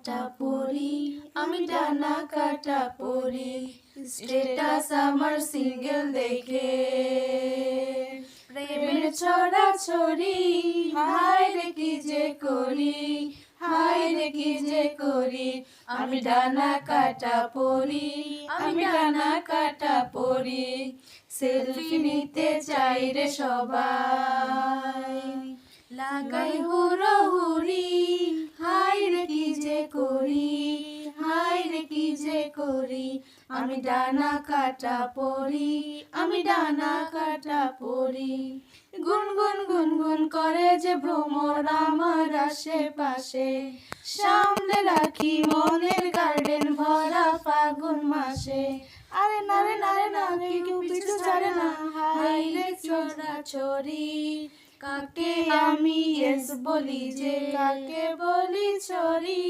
কাটা পরি, আমি ডানা কাটা পরি, স্ট্যাটাস আমার সিঙ্গেল দেখে প্রেমের ছড়াছড়ি, হায় রে কি যে করি, হায় রে কি যে করি, আমি ডানা কাটা পরি, আমি ডানা কাটা পরি, সেলফি নিতে চাই রে সবাই, লাগাই হুড়োহুড়ি, হায় রে কি যে করি, হায় রে কি যে করি, আমি ডানা কাটা পরি, আমি ডানা কাটা পরি। গুনগুন গুনগুন করে যে ভ্রমর আমার আশেপাশে, সামনে রাখি মনের গার্ডেন ভরা ফাগুন মাসে, আরে না রে না রে না, কেউ পিছু ছাড়ে না, হায় রে ছড়াছড়ি, কাকে আমি ইয়েস বলি যে কাকে বলি সরি।